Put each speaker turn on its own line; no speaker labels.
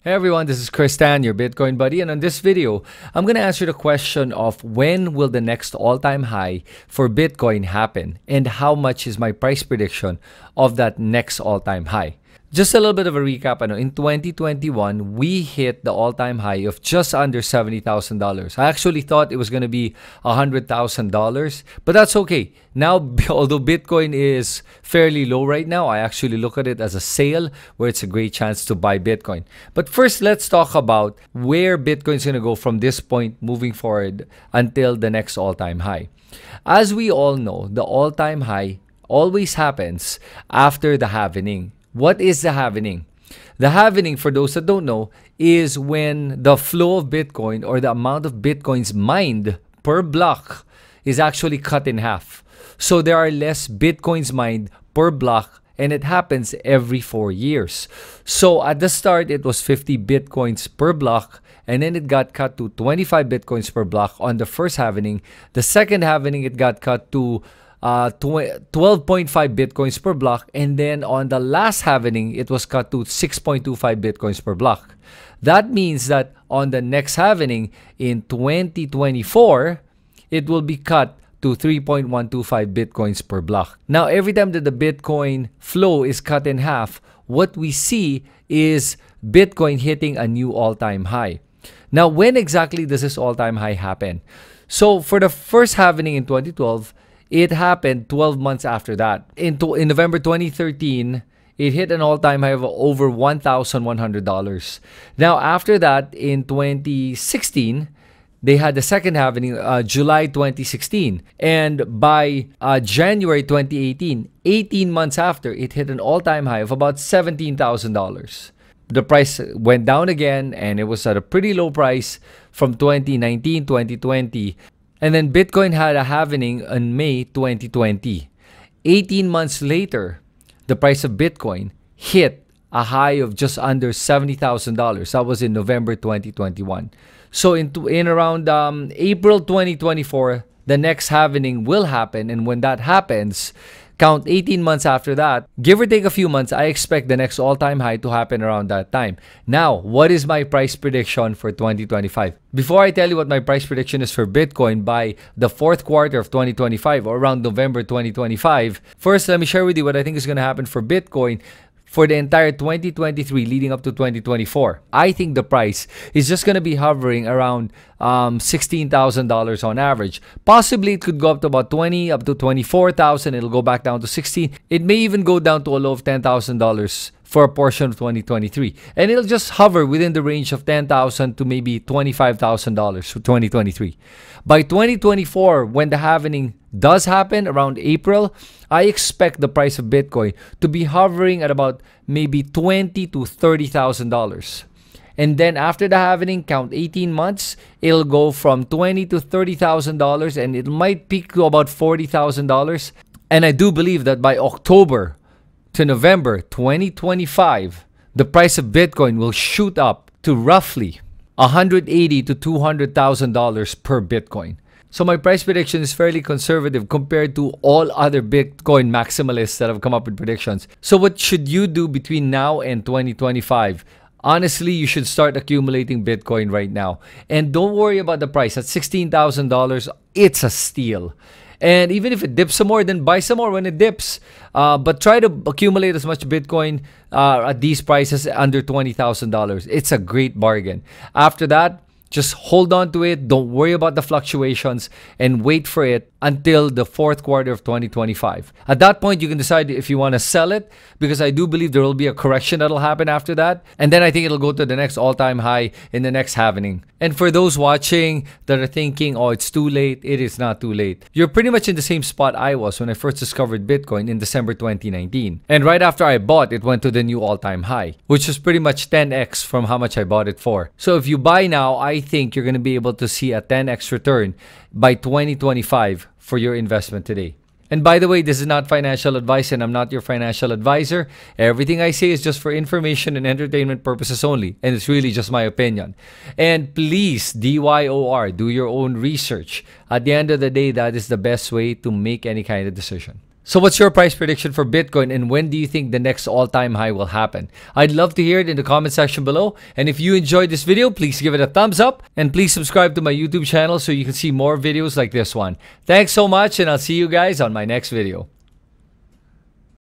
Hey everyone, this is Chris Tan, your Bitcoin buddy, and on this video, I'm going to answer the question of when will the next all-time high for Bitcoin happen and how much is my price prediction of that next all-time high. Just a little bit of a recap. In 2021, we hit the all-time high of just under $70,000. I actually thought it was going to be $100,000, but that's okay. Now, although Bitcoin is fairly low right now, I actually look at it as a sale where it's a great chance to buy Bitcoin. But first, let's talk about where Bitcoin's going to go from this point moving forward until the next all-time high. As we all know, the all-time high always happens after the halvening. What is the halvening? The halvening, for those that don't know, is when the flow of Bitcoin or the amount of Bitcoins mined per block is actually cut in half. So there are less Bitcoins mined per block, and it happens every 4 years. So at the start, it was 50 Bitcoins per block, and then it got cut to 25 Bitcoins per block on the first halvening. The second halvening, it got cut to 12.5 Bitcoins per block, and then on the last halvening, it was cut to 6.25 Bitcoins per block. That means that on the next halvening in 2024, it will be cut to 3.125 Bitcoins per block. Now, every time that the Bitcoin flow is cut in half, what we see is Bitcoin hitting a new all-time high. Now, when exactly does this all-time high happen? So for the first halvening in 2012, it happened 12 months after that. In November 2013, it hit an all-time high of over $1,100. Now, after that, in 2016, they had the second halvening, July 2016. And by January 2018, 18 months after, it hit an all-time high of about $17,000. The price went down again, and it was at a pretty low price from 2019, 2020. And then Bitcoin had a halvening in May 2020. 18 months later, the price of Bitcoin hit a high of just under $70,000. That was in November 2021. So in around April 2024, the next halvening will happen. And when that happens, count 18 months after that, give or take a few months, I expect the next all-time high to happen around that time. Now, what is my price prediction for 2025? Before I tell you what my price prediction is for Bitcoin by the fourth quarter of 2025 or around November 2025, first, let me share with you what I think is going to happen for Bitcoin for the entire 2023 leading up to 2024. I think the price is just going to be hovering around $16,000 on average. Possibly it could go up to about 20, up to 24,000. It'll go back down to 16. It may even go down to a low of $10,000 for a portion of 2023. And it'll just hover within the range of $10,000 to maybe $25,000 for 2023. By 2024, when the halvening does happen around April, I expect the price of Bitcoin to be hovering at about maybe $20,000 to $30,000. And then after the halvening, count 18 months, it'll go from $20,000 to $30,000, and it might peak to about $40,000. And I do believe that by October to November 2025, the price of Bitcoin will shoot up to roughly $180,000 to $200,000 per Bitcoin. So my price prediction is fairly conservative compared to all other Bitcoin maximalists that have come up with predictions. So what should you do between now and 2025? Honestly, you should start accumulating Bitcoin right now. And don't worry about the price. At $16,000, it's a steal. And even if it dips some more, then buy some more when it dips. But try to accumulate as much Bitcoin at these prices under $20,000. It's a great bargain. After that, just hold on to it. Don't worry about the fluctuations and wait for it until the fourth quarter of 2025. At that point, you can decide if you want to sell it, because I do believe there will be a correction that'll happen after that. And then I think it'll go to the next all-time high in the next halvening. And for those watching that are thinking, oh, it's too late, it is not too late. You're pretty much in the same spot I was when I first discovered Bitcoin in December 2019. And right after I bought, it went to the new all-time high, which was pretty much 10x from how much I bought it for. So if you buy now, I think you're going to be able to see a 10x return by 2025 for your investment today. And by the way, this is not financial advice, and I'm not your financial advisor. Everything I say is just for information and entertainment purposes only, and it's really just my opinion. And please, DYOR, do your own research. At the end of the day, that is the best way to make any kind of decision. So what's your price prediction for Bitcoin, and when do you think the next all-time high will happen? I'd love to hear it in the comment section below. And if you enjoyed this video, please give it a thumbs up and please subscribe to my YouTube channel so you can see more videos like this one. Thanks so much, and I'll see you guys on my next video.